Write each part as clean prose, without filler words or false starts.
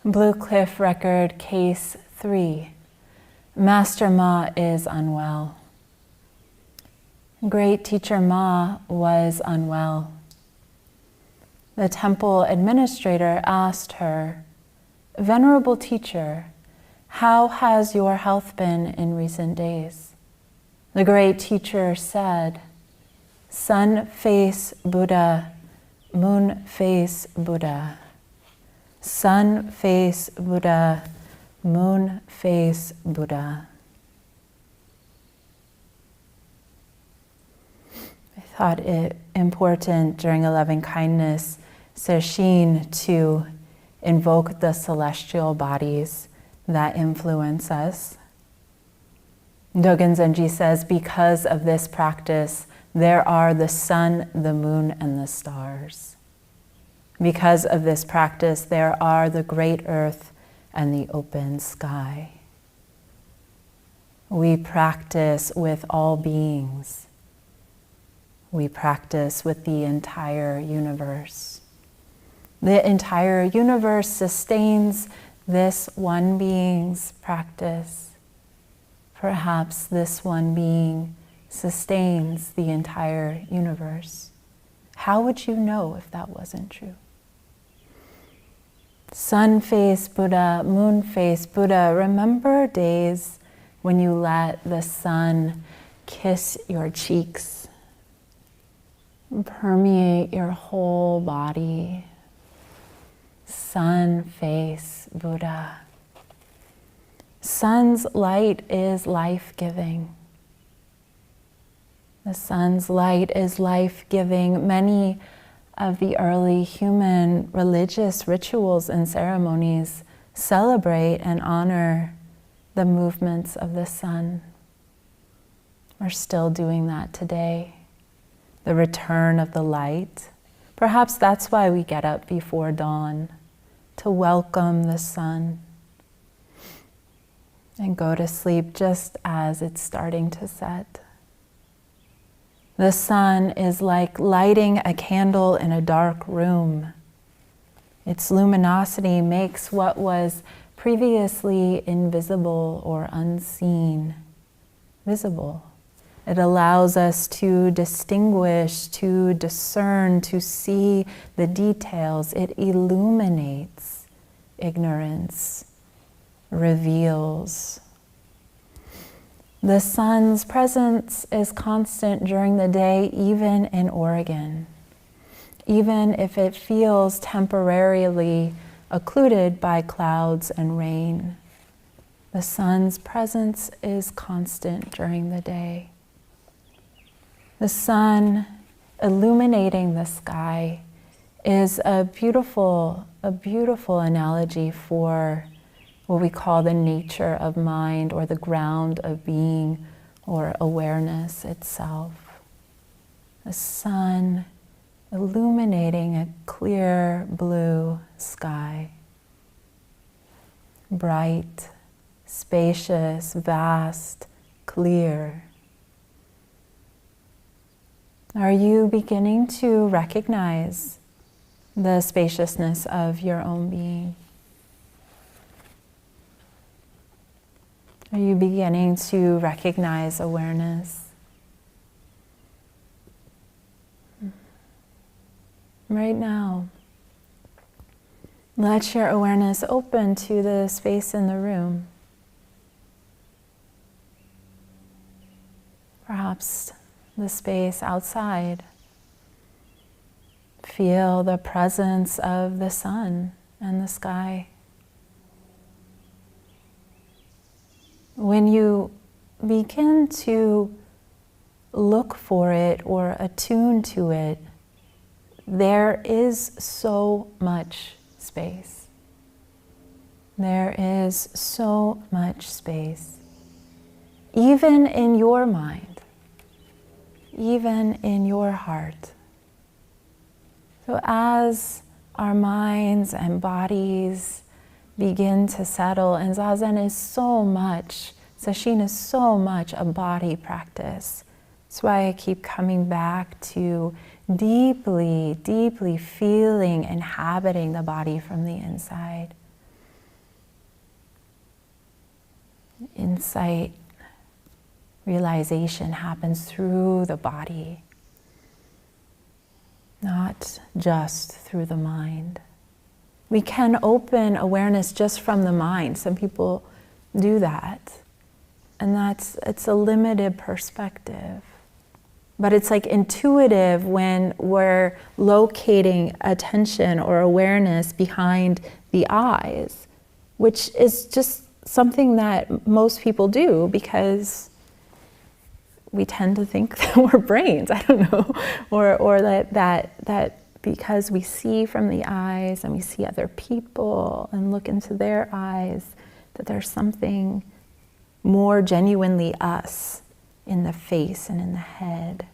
Blue Cliff Record, Case 3. Master Ma is unwell. Great Teacher Ma was unwell. The temple administrator asked her, "Venerable Teacher, how has your health been in recent days?" The great teacher said, "Sun face Buddha, moon face Buddha. Sun face Buddha, moon face Buddha." I thought it important during a loving kindness Sesshin to invoke the celestial bodies that influence us. Dogen Zenji says, because of this practice, there are the sun, the moon, and the stars. Because of this practice, there are the great earth and the open sky. We practice with all beings. We practice with the entire universe. The entire universe sustains this one being's practice. Perhaps this one being sustains the entire universe. How would you know if that wasn't true? Sun face Buddha, moon face Buddha. Remember days when you let the sun kiss your cheeks, permeate your whole body. Sun face Buddha. Sun's light is life-giving. The sun's light is life-giving. Many of the early human religious rituals and ceremonies celebrate and honor the movements of the sun. We're still doing that today. The return of the light. Perhaps that's why we get up before dawn, to welcome the sun and go to sleep just as it's starting to set. The sun is like lighting a candle in a dark room. Its luminosity makes what was previously invisible or unseen visible. It allows us to distinguish, to discern, to see the details. It illuminates ignorance, reveals. The sun's presence is constant during the day, even in Oregon, even if it feels temporarily occluded by clouds and rain. The sun's presence is constant during the day. The sun illuminating the sky is a beautiful analogy for what we call the nature of mind, or the ground of being, or awareness itself. The sun illuminating a clear blue sky. Bright, spacious, vast, clear. Are you beginning to recognize the spaciousness of your own being? Are you beginning to recognize awareness? Right now, let your awareness open to the space in the room. Perhaps the space outside. Feel the presence of the sun and the sky. When you begin to look for it or attune to it, there is so much space. There is so much space. Even in your mind, even in your heart. So as our minds and bodies begin to settle, and Zazen is so much, Sesshin is so much a body practice. That's why I keep coming back to deeply, deeply feeling, inhabiting the body from the inside. Insight, realization happens through the body, not just through the mind. We can open awareness just from the mind. Some people do that. And it's a limited perspective. But it's like intuitive when we're locating attention or awareness behind the eyes, which is just something that most people do because we tend to think that we're brains, I don't know, or that because we see from the eyes and we see other people and look into their eyes, that there's something more genuinely us in the face and in the head.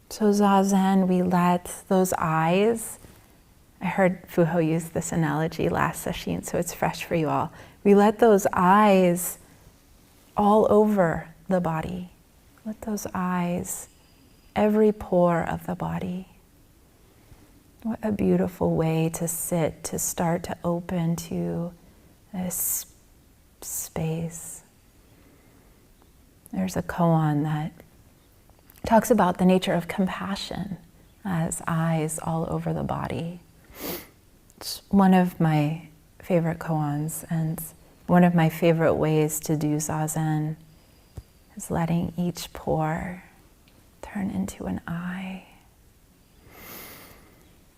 So Zazen, we let those eyes, I heard Fuho use this analogy last Sesshin, so it's fresh for you all. We let those eyes all over the body. Let those eyes, every pore of the body. What a beautiful way to sit, to start to open to this space. There's a koan that talks about the nature of compassion as eyes all over the body. It's one of my favorite koans, and one of my favorite ways to do Zazen is letting each pore turn into an eye.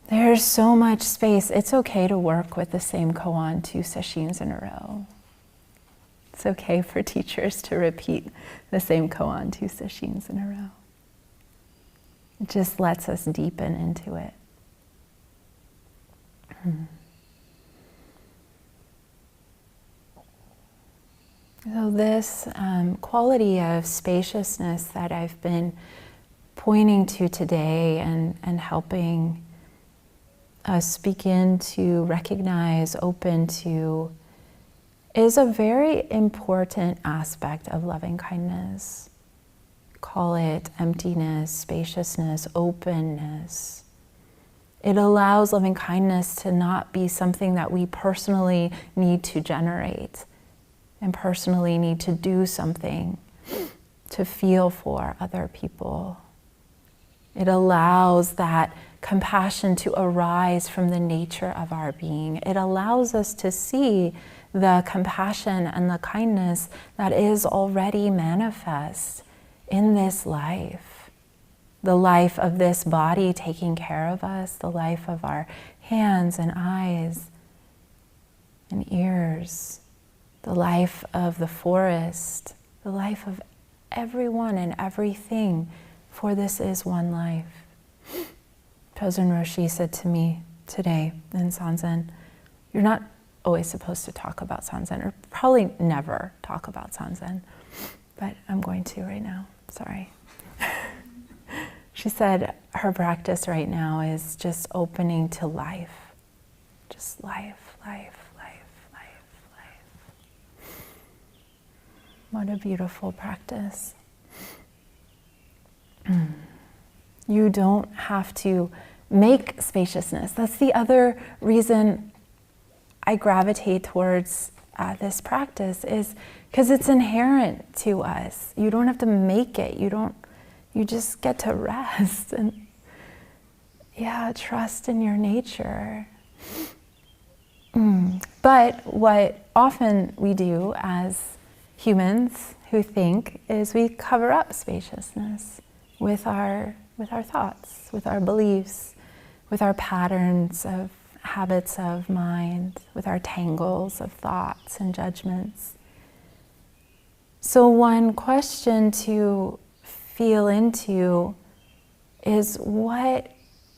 There's so much space. It's okay to work with the same koan 2 sesshins in a row. It's okay for teachers to repeat the same koan 2 sesshins in a row. It just lets us deepen into it. So this quality of spaciousness that I've been pointing to today and helping us begin to recognize, open to, is a very important aspect of loving kindness. Call it emptiness, spaciousness, openness. It allows loving kindness to not be something that we personally need to generate and personally need to do something to feel for other people. It allows that compassion to arise from the nature of our being. It allows us to see the compassion and the kindness that is already manifest in this life. The life of this body taking care of us, the life of our hands and eyes and ears, the life of the forest, the life of everyone and everything, for this is one life. Chosen Roshi said to me today in Sanzen, you're not always supposed to talk about Sanzen, or probably never talk about Sanzen, but I'm going to right now, sorry. She said her practice right now is just opening to life. Just life, life, life, life, life. What a beautiful practice. You don't have to make spaciousness. That's the other reason I gravitate towards this practice, is because it's inherent to us. You don't have to make it. You just get to rest and trust in your nature. But what often we do as humans who think is we cover up spaciousness with our thoughts, with our beliefs, with our patterns of habits of mind, with our tangles of thoughts and judgments. So one question to feel into is, what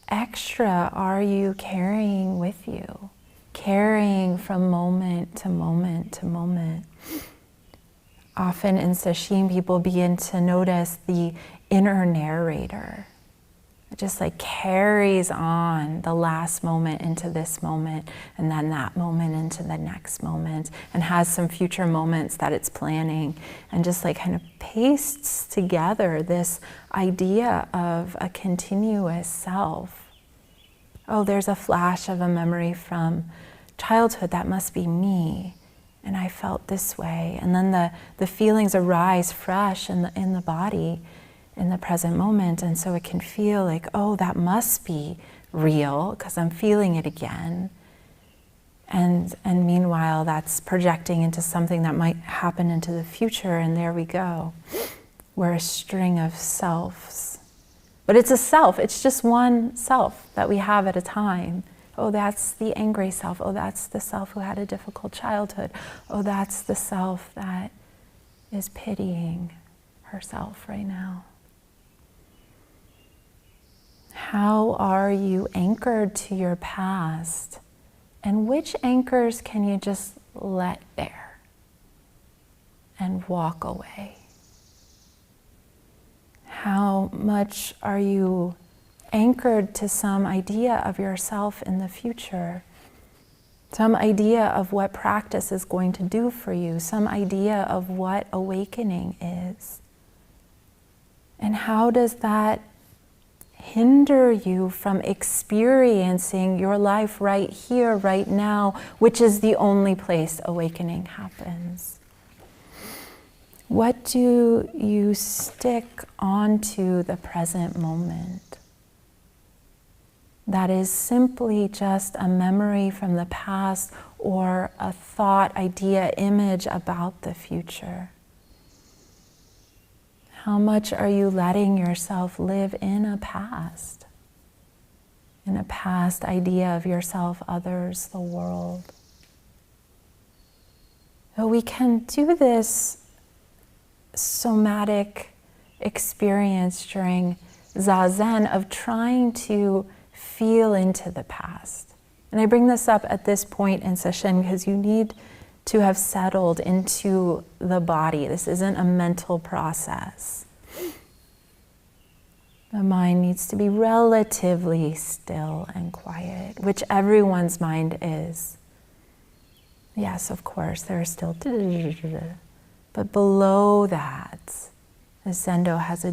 extra are you carrying with you? Carrying from moment to moment to moment. Often in Sesshin, people begin to notice the inner narrator. It just like carries on the last moment into this moment, and then that moment into the next moment, and has some future moments that it's planning, and just like kind of pastes together this idea of a continuous self. Oh, there's a flash of a memory from childhood, that must be me. and I felt this way. And then the feelings arise fresh in the body in the present moment. And so it can feel like, oh, that must be real because I'm feeling it again. And meanwhile, that's projecting into something that might happen into the future. And there we go. We're a string of selves. But it's a self. It's just one self that we have at a time. Oh, that's the angry self. Oh, that's the self who had a difficult childhood. Oh, that's the self that is pitying herself right now. How are you anchored to your past? And which anchors can you just let there and walk away? How much are you anchored to some idea of yourself in the future? Some idea of what practice is going to do for you, some idea of what awakening is. And how does that hinder you from experiencing your life right here, right now, which is the only place awakening happens? What do you stick onto the present moment that is simply just a memory from the past or a thought, idea, image about the future? How much are you letting yourself live in a past idea of yourself, others, the world? So we can do this somatic experience during Zazen of trying to feel into the past. And I bring this up at this point in Sesshin because you need to have settled into the body. This isn't a mental process. The mind needs to be relatively still and quiet, which everyone's mind is. Yes, of course, there are still, but below that, the Zendo has a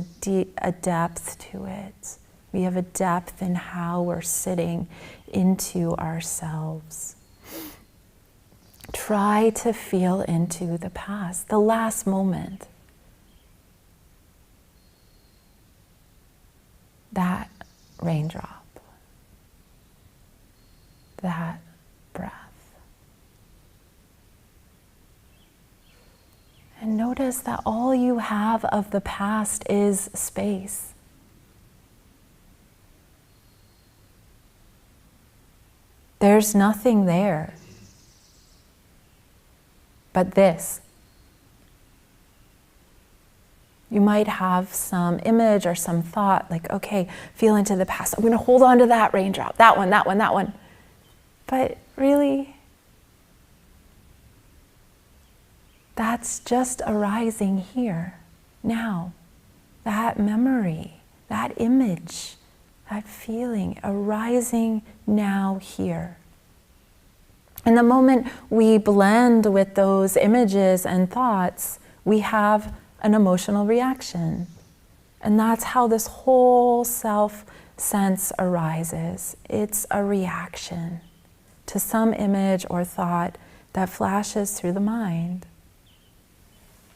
depth to it. We have a depth in how we're sitting into ourselves. Try to feel into the past, the last moment. That raindrop, that breath. And notice that all you have of the past is space. There's nothing there but this. You might have some image or some thought like, okay, feel into the past. I'm going to hold on to that raindrop, that one, that one, that one. But really, that's just arising here, now. That memory, that image, that feeling arising now here. And the moment we blend with those images and thoughts, we have an emotional reaction. And that's how this whole self-sense arises. It's a reaction to some image or thought that flashes through the mind.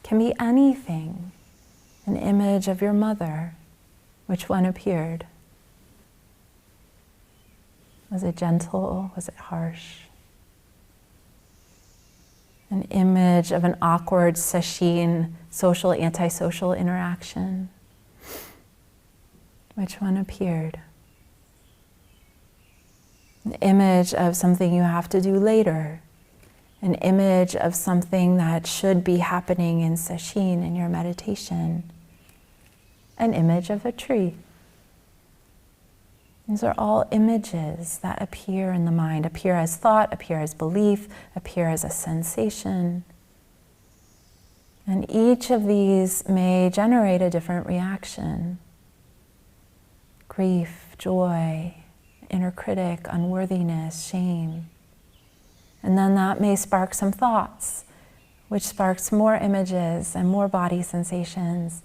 It can be anything. An image of your mother. Which one appeared? Was it gentle? Was it harsh? An image of an awkward Sesshin social, antisocial interaction. Which one appeared? An image of something you have to do later. An image of something that should be happening in Sesshin, in your meditation. An image of a tree. These are all images that appear in the mind, appear as thought, appear as belief, appear as a sensation. And each of these may generate a different reaction. Grief, joy, inner critic, unworthiness, shame. And then that may spark some thoughts, which sparks more images and more body sensations.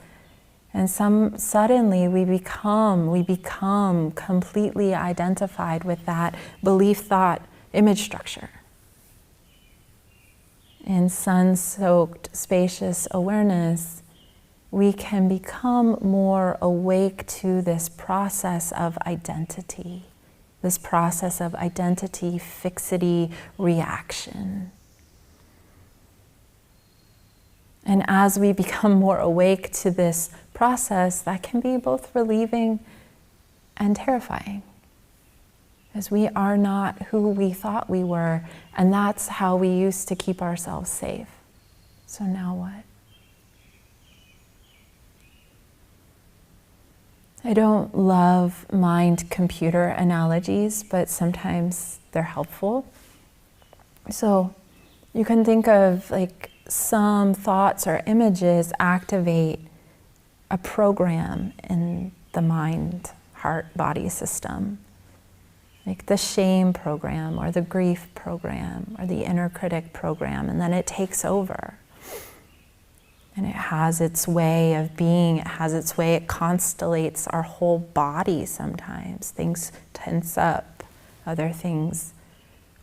And suddenly we become completely identified with that belief, thought, image structure. in sun-soaked, spacious awareness, we can become more awake to this process of identity, fixity, reaction. And as we become more awake to this process, that can be both relieving and terrifying. Because we are not who we thought we were, and that's how we used to keep ourselves safe. So now what? I don't love mind-computer analogies, but sometimes they're helpful. So you can think of like some thoughts or images activate a program in the mind, heart, body system. Like the shame program or the grief program or the inner critic program, and then it takes over. And it has its way of being, it constellates our whole body sometimes. Things tense up, other things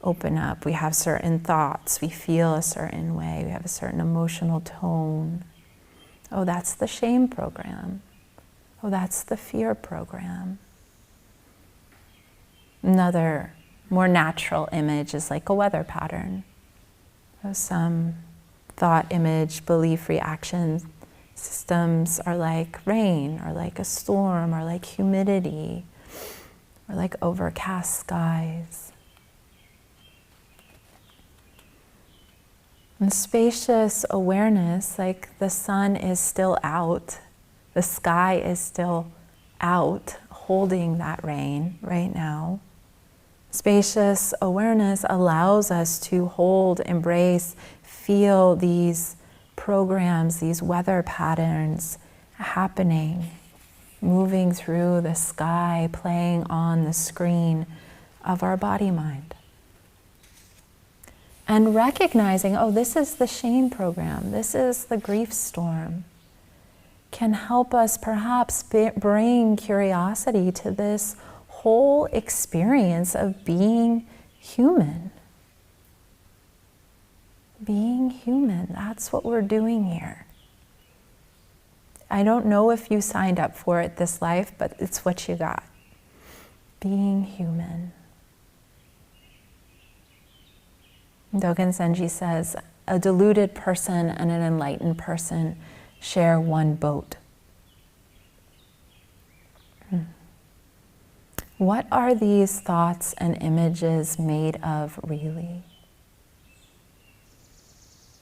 open up. We have certain thoughts, we feel a certain way, we have a certain emotional tone. Oh, that's the shame program. Oh, that's the fear program. Another more natural image is like a weather pattern. So some thought, image, belief, reaction systems are like rain, or like a storm, or like humidity, or like overcast skies. And spacious awareness, like the sun is still out, the sky is still out, holding that rain right now. Spacious awareness allows us to hold, embrace, feel these programs, these weather patterns happening, moving through the sky, playing on the screen of our body-mind. And recognizing, oh, this is the shame program, this is the grief storm, can help us perhaps bring curiosity to this whole experience of being human. Being human, that's what we're doing here. I don't know if you signed up for it this life, but it's what you got. Being human. Dogen Zenji says, a deluded person and an enlightened person share one boat. What are these thoughts and images made of really?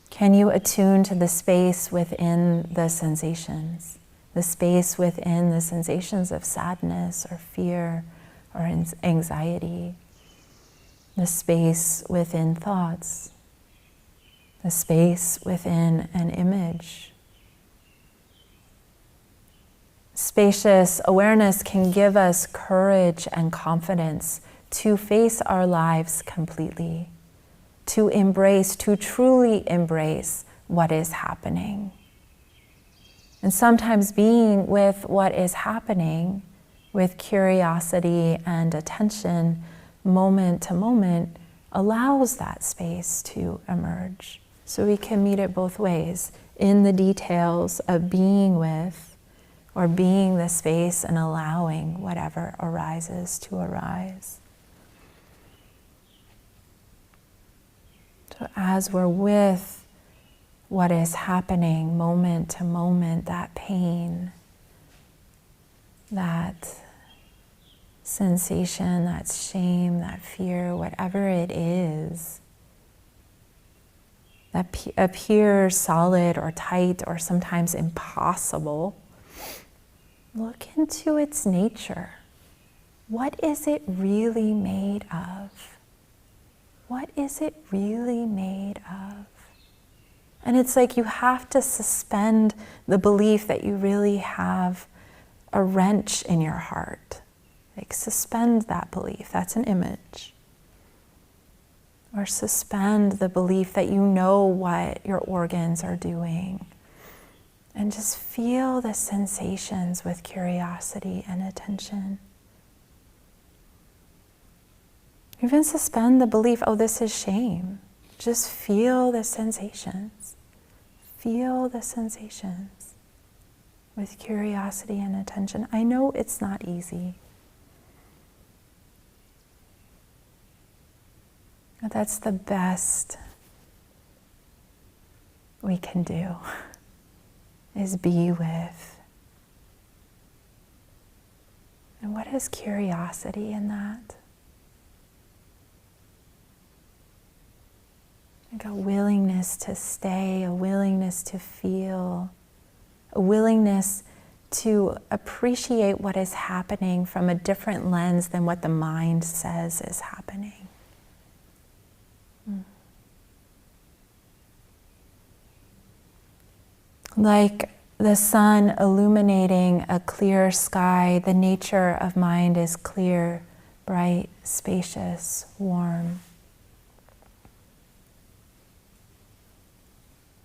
Can you attune to the space within the sensations? The space within the sensations of sadness or fear or anxiety? The space within thoughts? The space within an image? Spacious awareness can give us courage and confidence to face our lives completely, to embrace, to truly embrace what is happening. And sometimes being with what is happening with curiosity and attention, moment to moment, allows that space to emerge. So we can meet it both ways, in the details of being with, or being the space and allowing whatever arises to arise. So as we're with what is happening moment to moment, that pain, that sensation, that shame, that fear, whatever it is, that appears solid or tight or sometimes impossible, look into its nature. What is it really made of? What is it really made of? And it's like you have to suspend the belief that you really have a wrench in your heart. Like suspend that belief, that's an image. Or suspend the belief that you know what your organs are doing. And just feel the sensations with curiosity and attention. Even suspend the belief, oh, this is shame. Just feel the sensations. Feel the sensations with curiosity and attention. I know it's not easy. But that's the best we can do, is be with. And what is curiosity in that? Like a willingness to stay, a willingness to feel, a willingness to appreciate what is happening from a different lens than what the mind says is happening. Like the sun illuminating a clear sky, the nature of mind is clear, bright, spacious, warm.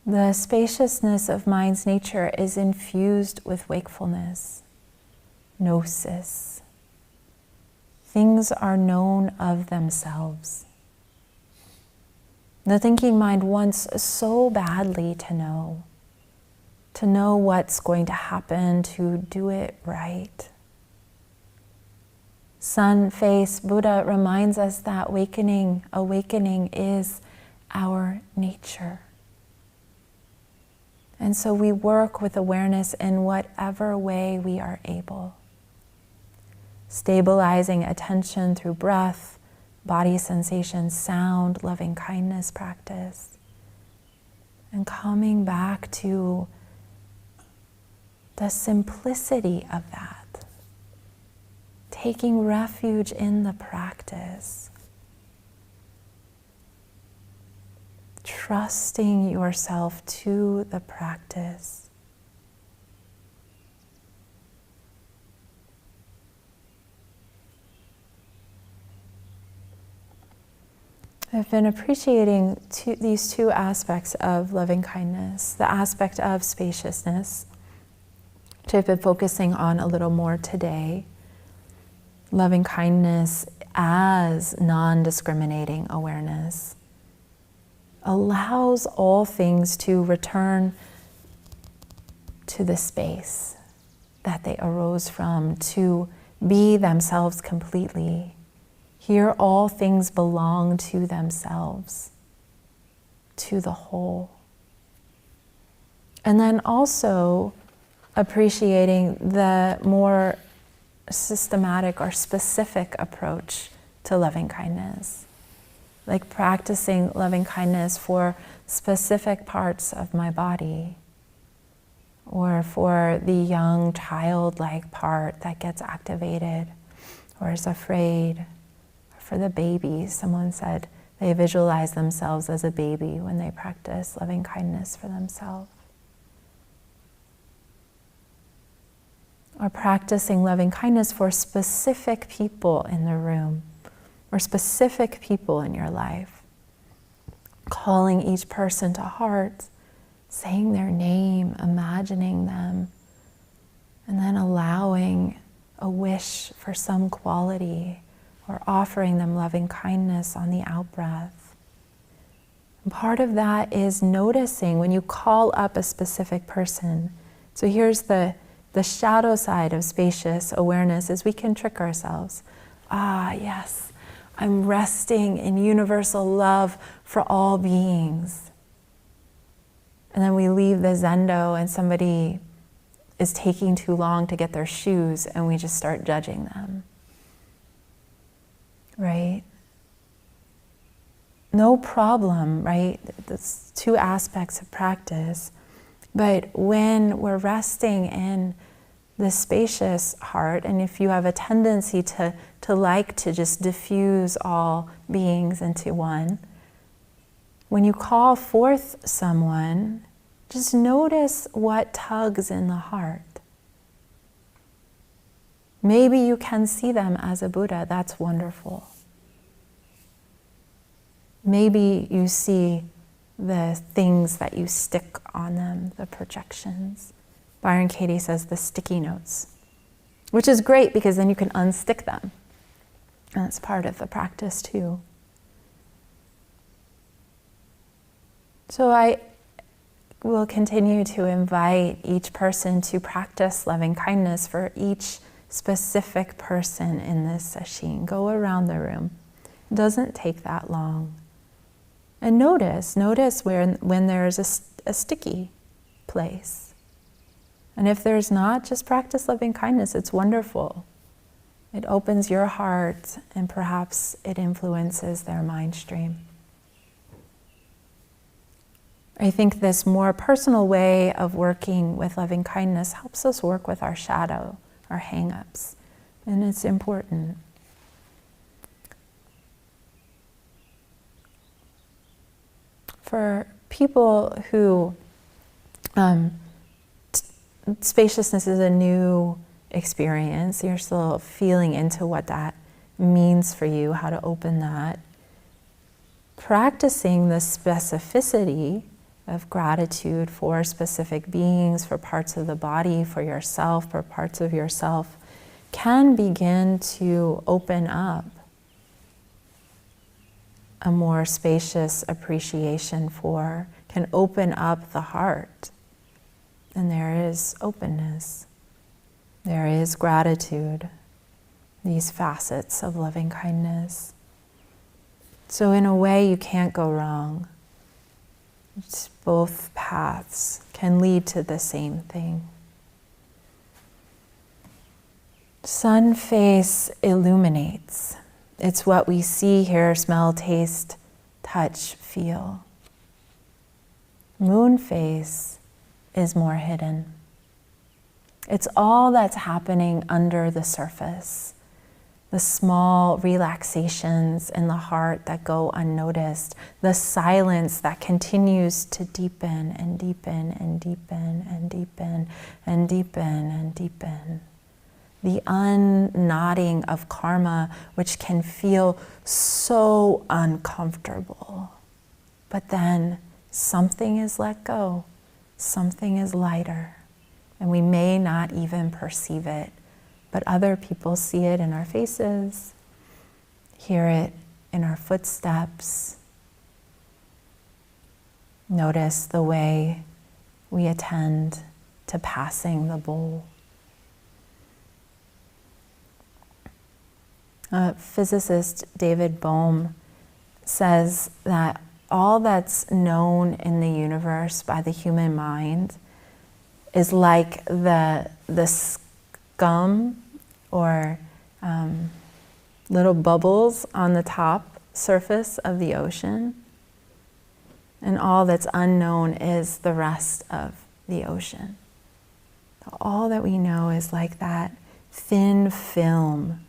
The spaciousness of mind's nature is infused with wakefulness, gnosis. Things are known of themselves. The thinking mind wants so badly to know what's going to happen, to do it right. Sun face Buddha reminds us that awakening is our nature. And so we work with awareness in whatever way we are able. Stabilizing attention through breath, body sensations, sound, loving kindness practice. And coming back to the simplicity of that. Taking refuge in the practice. Trusting yourself to the practice. I've been appreciating these two aspects of loving kindness, the aspect of spaciousness, which I've been focusing on a little more today. Loving kindness as non-discriminating awareness allows all things to return to the space that they arose from, to be themselves completely. Here all things belong to themselves, to the whole. And then also appreciating the more systematic or specific approach to loving kindness. Like practicing loving kindness for specific parts of my body, or for the young childlike part that gets activated or is afraid. For the baby, someone said they visualize themselves as a baby when they practice loving kindness for themselves. Or practicing loving kindness for specific people in the room, or specific people in your life. Calling each person to heart, saying their name, imagining them, and then allowing a wish for some quality, or offering them loving kindness on the out-breath. And part of that is noticing when you call up a specific person. So here's the shadow side of spacious awareness, is we can trick ourselves. Ah, yes, I'm resting in universal love for all beings. And then we leave the zendo and somebody is taking too long to get their shoes and we just start judging them. Right? No problem, right? That's two aspects of practice. But when we're resting in the spacious heart, and if you have a tendency to like to just diffuse all beings into one, when you call forth someone, just notice what tugs in the heart. Maybe you can see them as a Buddha, that's wonderful. Maybe you see the things that you stick on them, the projections. Byron Katie says the sticky notes, which is great because then you can unstick them. And that's part of the practice too. So I will continue to invite each person to practice loving kindness for each specific person in this sesshin. Go around the room. It doesn't take that long. And notice when there's a sticky place. And if there's not, just practice loving kindness. It's wonderful. It opens your heart and perhaps it influences their mind stream. I think this more personal way of working with loving kindness helps us work with our shadow, our hang-ups, and it's important. For people who spaciousness is a new experience, you're still feeling into what that means for you, how to open that, practicing the specificity of gratitude for specific beings, for parts of the body, for yourself, for parts of yourself, can begin to open up a more spacious appreciation for, can open up the heart. And there is openness. There is gratitude, these facets of loving kindness. So in a way, you can't go wrong. Both paths can lead to the same thing. Sun face illuminates. It's what we see, hear, smell, taste, touch, feel. Moon face is more hidden. It's all that's happening under the surface. The small relaxations in the heart that go unnoticed, the silence that continues to deepen and deepen and deepen and deepen and deepen and deepen. The unknotting of karma, which can feel so uncomfortable. But then something is let go, something is lighter, and we may not even perceive it. But other people see it in our faces, hear it in our footsteps. Notice the way we attend to passing the bowl. Physicist David Bohm says that all that's known in the universe by the human mind is like the scum or little bubbles on the top surface of the ocean. And all that's unknown is the rest of the ocean. All that we know is like that thin film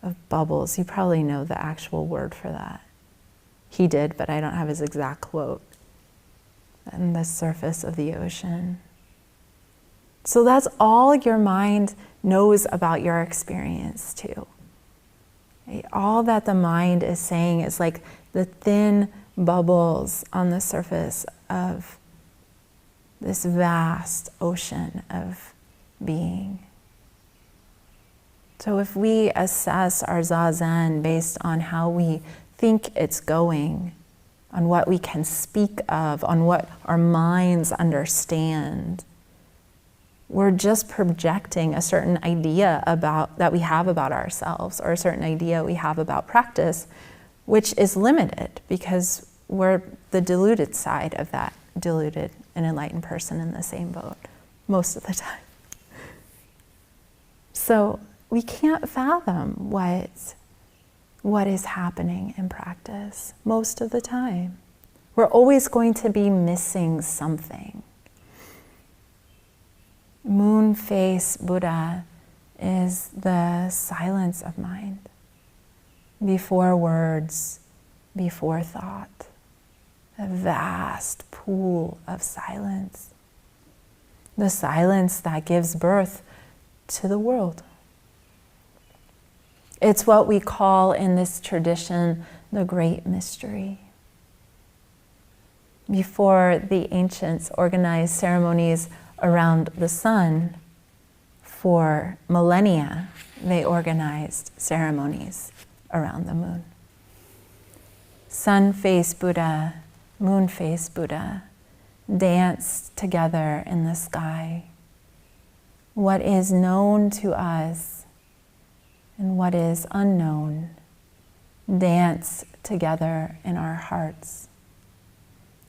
of bubbles. You probably know the actual word for that. He did, but I don't have his exact quote. And the surface of the ocean. So that's all your mind knows about your experience too. All that the mind is saying is like the thin bubbles on the surface of this vast ocean of being. So if we assess our zazen based on how we think it's going, on what we can speak of, on what our minds understand, we're just projecting a certain idea that we have about ourselves, or a certain idea we have about practice, which is limited because we're the deluded side of that deluded and enlightened person in the same boat most of the time. So we can't fathom what is happening in practice most of the time. We're always going to be missing something. Moon face Buddha is the silence of mind, before words, before thought, a vast pool of silence, the silence that gives birth to the world. It's what we call in this tradition the great mystery. Before the ancients organized ceremonies around the sun, for millennia, they organized ceremonies around the moon. Sun face Buddha moon-faced Buddha, dance together in the sky. What is known to us and what is unknown dance together in our hearts.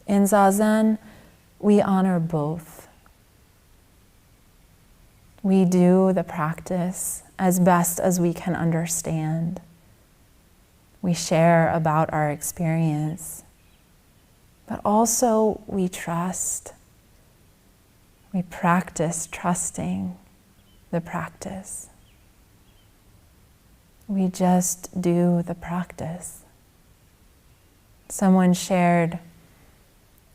In Zazen, we honor both. We do the practice as best as we can understand. We share about our experience, but also we trust. We practice trusting the practice. We just do the practice. Someone shared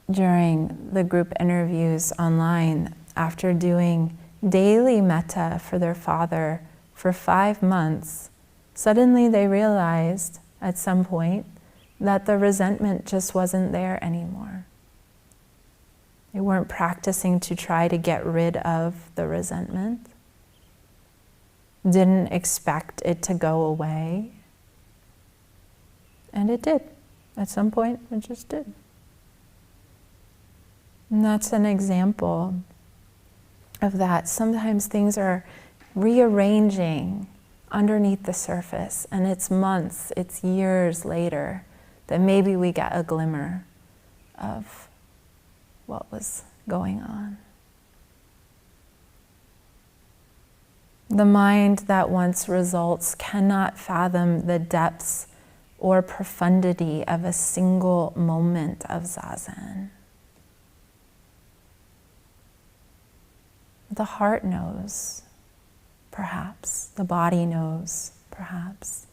during the group interviews online, after doing daily metta for their father for 5 months, suddenly they realized at some point that the resentment just wasn't there anymore. They weren't practicing to try to get rid of the resentment, didn't expect it to go away, and it did. At some point, it just did. And that's an example of that. Sometimes things are rearranging underneath the surface, and it's months, it's years later that maybe we get a glimmer of what was going on. The mind that wants results cannot fathom the depths or profundity of a single moment of Zazen. The heart knows, perhaps. The body knows, perhaps.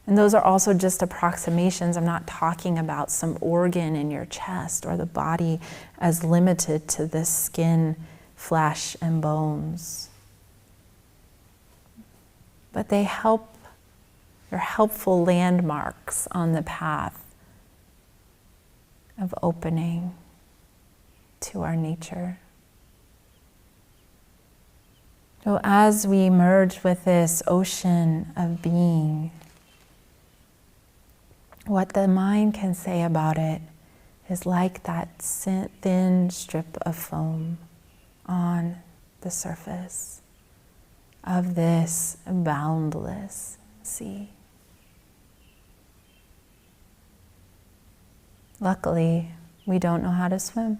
And those are also just approximations. I'm not talking about some organ in your chest or the body as limited to this skin, flesh, and bones. But they're helpful landmarks on the path of opening to our nature. So as we merge with this ocean of being, what the mind can say about it is like that thin strip of foam on the surface of this boundless sea. Luckily, we don't know how to swim.